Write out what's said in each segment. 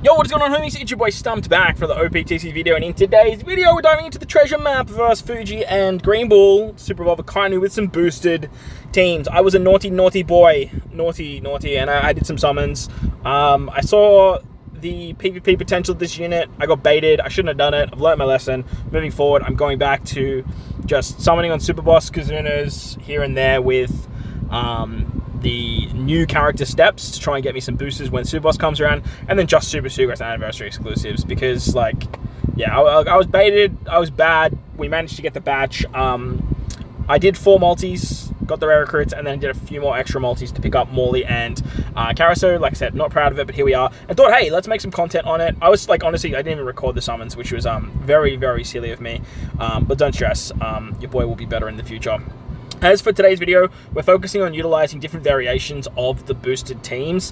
Yo, what's going on, homies? It's your boy Stumped back for the OPTC video, and in today's video we're diving into the treasure map versus Fuji and Greenbull Super Evolver Kainu with some boosted teams. I was a naughty boy, naughty, and I did some summons. I saw the PvP potential of this unit. I got baited. I shouldn't have done it. I've learned my lesson. Moving forward, I'm going back to just summoning on Super Boss Kazunas here and there with the new character steps to try and get me some boosters when Super Boss comes around, and then just Super Sugas anniversary exclusives because, like, yeah, I was baited. I was bad. We managed to get the batch. I did 4 multis, got the rare recruits, and then did a few more extra multis to pick up Morley and Carousel. Like I said, not proud of it, but here we are. And thought, hey, let's make some content on it. I was like, honestly, I didn't even record the summons, which was very silly of me. But don't stress, your boy will be better in the future. As for today's video, we're focusing on utilizing different variations of the boosted teams.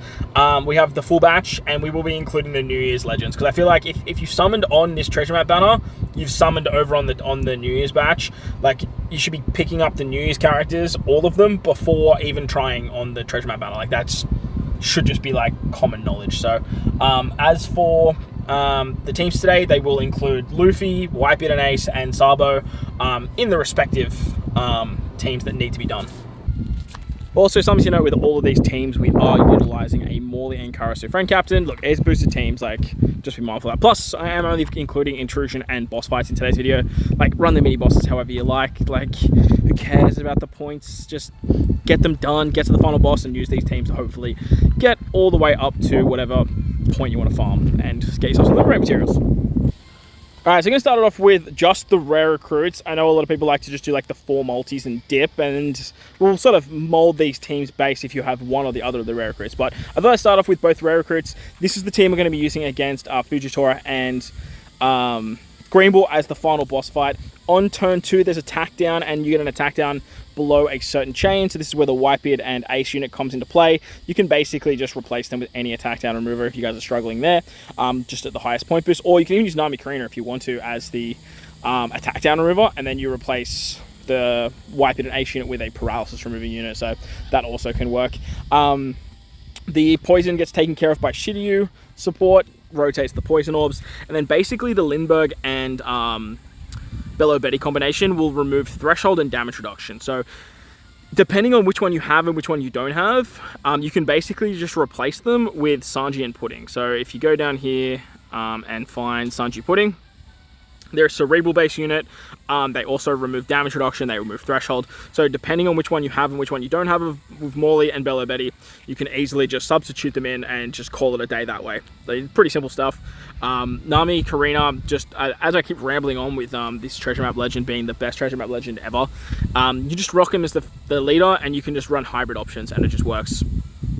We have the full batch, and we will be including the New Year's Legends, because I feel like if you summoned on this treasure map banner, you've summoned over on the New Year's batch. Like, you should be picking up the New Year's characters, all of them, before even trying on the treasure map banner. Like, that should just be like common knowledge. So, as for the teams today, they will include Luffy, Whitebeard and Ace, and Sabo in the respective teams that need to be done. Also, some of you know, with all of these teams, we are utilizing a Morley and Carousel friend captain. Look, it's boosted teams, like, just be mindful of that. Plus, I am only including Intrusion and boss fights in today's video. Like, run the mini bosses however you like. Like, who cares about the points? Just get them done, get to the final boss, and use these teams to hopefully get all the way up to whatever point you want to farm and get yourself some of the rare materials. Alright, so I'm going to start it off with just the rare recruits. I know a lot of people like to just do like the 4 multis and dip, and we'll sort of mold these teams based if you have one or the other of the rare recruits. But I thought I'd start off with both rare recruits. This is the team we're going to be using against Fujitora and Greenbull as the final boss fight. On turn 2, there's attack down, and you get an attack down below a certain chain. So this is where the Whitebeard and Ace unit comes into play. You can basically just replace them with any attack down remover if you guys are struggling there, just at the highest point boost. Or you can even use Nami Karina if you want to as the attack down remover, and then you replace the Whitebeard and Ace unit with a paralysis removing unit. So that also can work. The poison gets taken care of by Shiryu support, rotates the poison orbs, and then basically the Lindbergh and Bello Betty combination will remove threshold and damage reduction. So depending on which one you have and which one you don't have, you can basically just replace them with Sanji and Pudding. So if you go down here and find Sanji Pudding, they're a cerebral base unit. They also remove damage reduction, they remove threshold. So depending on which one you have and which one you don't have with Morley and Bello Betty, you can easily just substitute them in and just call it a day that way. So pretty simple stuff. Nami Karina, just as I keep rambling on with this treasure map legend being the best treasure map legend ever, you just rock him as the leader, and you can just run hybrid options, and it just works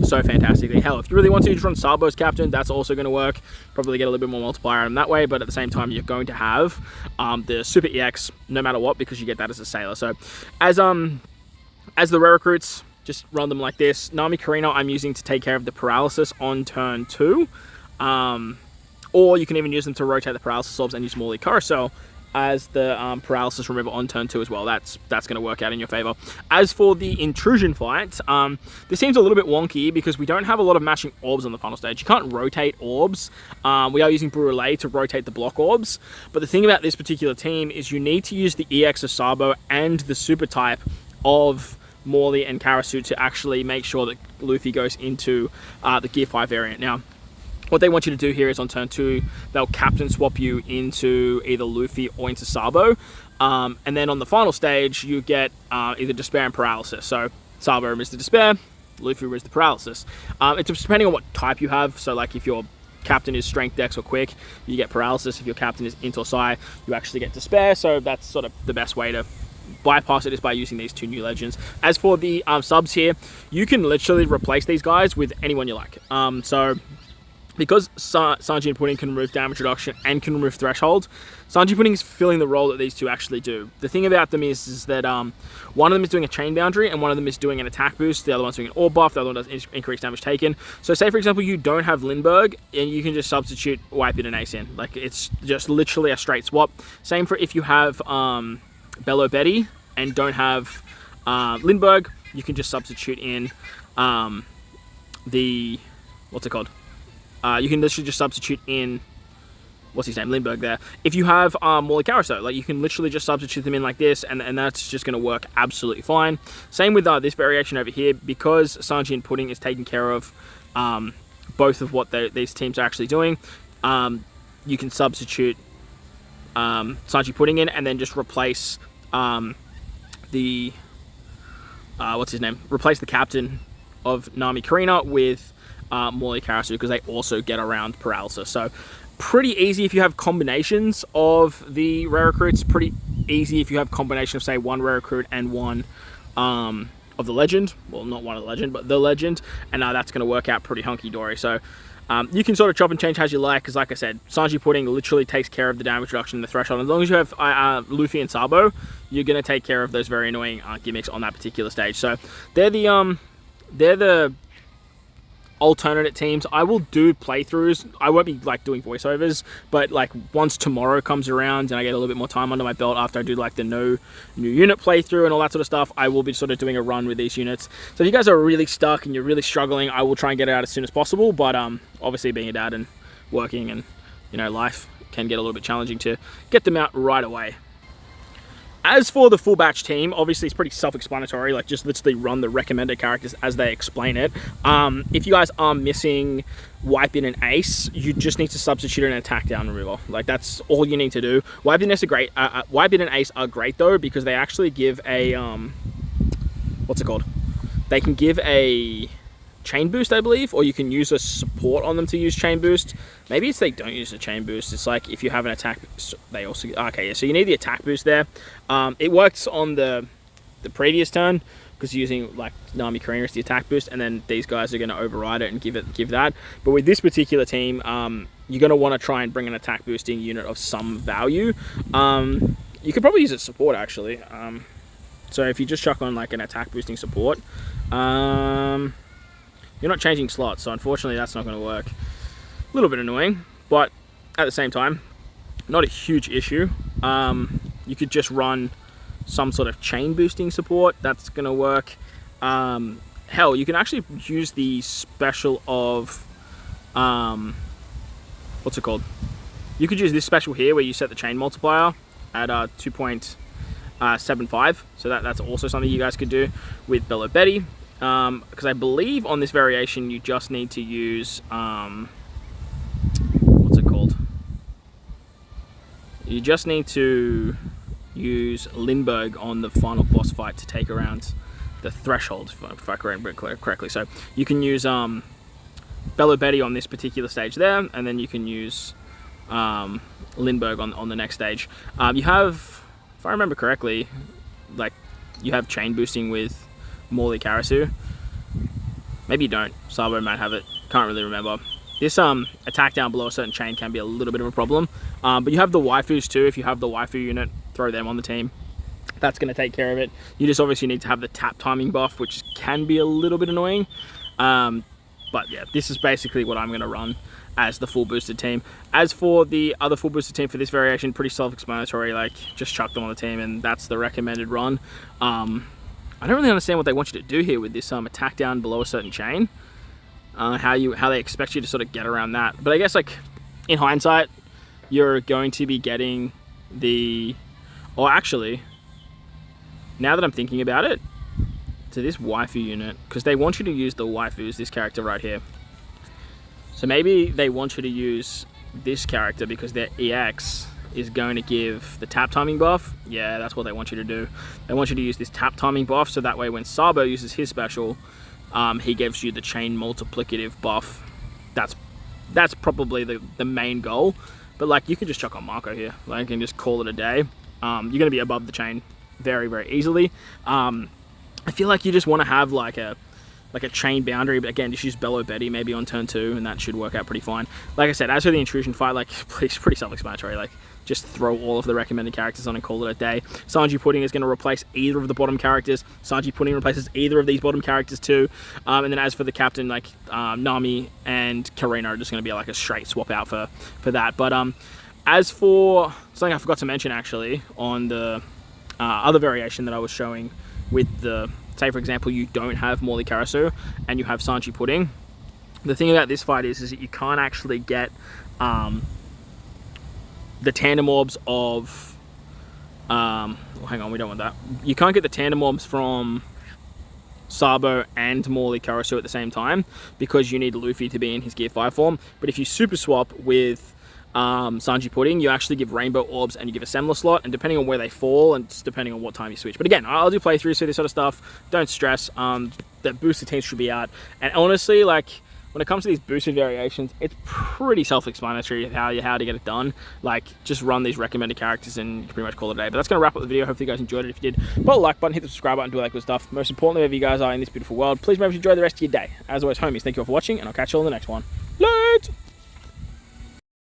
so fantastically. Hell, if you really want to just run Sabo as captain, that's also going to work. Probably get a little bit more multiplier on that way, but at the same time, you're going to have the Super EX no matter what, because you get that as a sailor. So as the rare recruits, just run them like this. Nami Karina I'm using to take care of the paralysis on turn 2. Or you can even use them to rotate the paralysis orbs and use Morley Carousel as the paralysis remover on turn 2 as well. That's going to work out in your favor. As for the Intrusion fight, this seems a little bit wonky because we don't have a lot of matching orbs on the final stage. You can't rotate orbs. We are using Brûlée to rotate the block orbs, but the thing about this particular team is you need to use the EX of Sabo and the super type of Morley and Carousel to actually make sure that Luffy goes into the Gear 5 variant. Now, what they want you to do here is on turn 2, they'll captain swap you into either Luffy or into Sabo. And then on the final stage, you get either Despair and Paralysis. So Sabo removes the Despair, Luffy removes the Paralysis. It's depending on what type you have. So like if your captain is Strength, Dex, or Quick, you get Paralysis. If your captain is Int or Psi, you actually get Despair. So that's sort of the best way to bypass it, is by using these 2 new legends. As for the subs here, you can literally replace these guys with anyone you like. So because Sanji and Pudding can remove damage reduction and can remove threshold, Sanji Pudding is filling the role that these 2 actually do. The thing about them is that one of them is doing a chain boundary and one of them is doing an attack boost. The other one's doing an orb buff. The other one does increased damage taken. So say, for example, you don't have Lindbergh, and you can just substitute Whitebeard and Ace in. Like, it's just literally a straight swap. Same for if you have Bello Betty and don't have Lindbergh, you can just substitute in the, what's it called? you can literally just substitute in, what's his name, Lindbergh there. If you have Morley Carousel, like you can literally just substitute them in like this, and that's just going to work absolutely fine. Same with this variation over here, because Sanji and Pudding is taking care of both of what these teams are actually doing. You can substitute Sanji Pudding in, and then just replace the what's his name? Replace the captain of Nami Karina with Morley Karasu, because they also get around paralysis. So pretty easy if you have combinations of the rare recruits. Pretty easy if you have combination of, say, one rare recruit and one of the legend. Well, not one of the legend, but the legend. And that's going to work out pretty hunky-dory. So you can sort of chop and change as you like, because like I said, Sanji Pudding literally takes care of the damage reduction in the threshold. As long as you have Luffy and Sabo, you're going to take care of those very annoying gimmicks on that particular stage. So they're the alternate teams. I will do playthroughs. I won't be like doing voiceovers, but like once tomorrow comes around and I get a little bit more time under my belt after I do like the new unit playthrough and all that sort of stuff, I will be sort of doing a run with these units. So if you guys are really stuck and you're really struggling, I will try and get it out as soon as possible. But obviously being a dad and working and life can get a little bit challenging to get them out right away. As for the full batch team, obviously it's pretty self-explanatory, like just literally run the recommended characters as they explain it. If you guys are missing Wipe In and Ace, you just need to substitute an attack down removal. Like that's all you need to do. Wipe In and Ace are great though, because they actually give a, what's it called? They can give a chain boost, I believe, or you can use a support on them to use chain boost. Maybe it's they don't use a chain boost. It's like if you have an attack, they also, okay, yeah, so you need the attack boost there. It works on the previous turn, because using like Nami Karina as the attack boost, and then these guys are going to override it and give that. But with this particular team, you're going to want to try and bring an attack boosting unit of some value. You could probably use it support actually. So if you just chuck on like an attack boosting support, you're not changing slots, so unfortunately that's not going to work. A little bit annoying, but at the same time, not a huge issue. You could just run some sort of chain boosting support. That's going to work. Hell, you can actually use the special of... what's it called? You could use this special here where you set the chain multiplier at 2.75. So that's also something you guys could do with Bello Betty. Because I believe on this variation you just need to use what's it called? You just need to use Lindbergh on the final boss fight to take around the threshold, if I remember correctly. So you can use Bello Betty on this particular stage there, and then you can use Lindbergh on the next stage. You have, if I remember correctly, like you have chain boosting with Morley Karasu. Maybe you don't. Sabo might have it. Can't really remember. This attack down below a certain chain can be a little bit of a problem. But you have the waifus too. If you have the waifu unit, throw them on the team. That's going to take care of it. You just obviously need to have the tap timing buff, which can be a little bit annoying. But yeah, this is basically what I'm going to run as the full boosted team. As for the other full boosted team for this variation, pretty self-explanatory. Like, just chuck them on the team and that's the recommended run. I don't really understand what they want you to do here with this attack down below a certain chain. How they expect you to sort of get around that. But I guess like in hindsight, you're going to be getting the... Or actually, now that I'm thinking about it, to this waifu unit, because they want you to use the waifus, this character right here. So maybe they want you to use this character because their EX is going to give the tap timing buff. Yeah, that's what they want you to do. They want you to use this tap timing buff, so that way when Sabo uses his special, he gives you the chain multiplicative buff. That's probably the main goal. But like, you can just chuck on Marco here, like, and just call it a day. You're going to be above the chain very, very easily. I feel like you just want to have like a chain boundary, but again, just use Bello Betty maybe on turn 2, and that should work out pretty fine. Like I said, as for the intrusion fight, like, it's pretty self-explanatory. Like, just throw all of the recommended characters on and call it a day. Sanji Pudding is going to replace either of the bottom characters. Sanji Pudding replaces either of these bottom characters too. And then as for the captain, like Nami and Karina are just going to be like a straight swap out for that. But as for something I forgot to mention actually on the other variation that I was showing with the, say for example, you don't have Morley Karasu and you have Sanji Pudding. The thing about this fight is that you can't actually get the tandem orbs of... hang on, we don't want that. You can't get the tandem orbs from Sabo and Morley Karasu at the same time because you need Luffy to be in his Gear 5 form. But if you super swap with Sanji Pudding, you actually give Rainbow Orbs and you give a Semler slot, and depending on where they fall and just depending on what time you switch. But again, I'll do playthroughs for this sort of stuff. Don't stress. That booster teams should be out. And honestly, like, when it comes to these boosted variations, it's pretty self-explanatory how to get it done. Like, just run these recommended characters and you can pretty much call it a day. But that's going to wrap up the video. Hopefully you guys enjoyed it. If you did, put a like button, hit the subscribe button, do all that good stuff. Most importantly, wherever you guys are in this beautiful world, please remember to enjoy the rest of your day. As always, homies, thank you all for watching, and I'll catch you all in the next one. Later!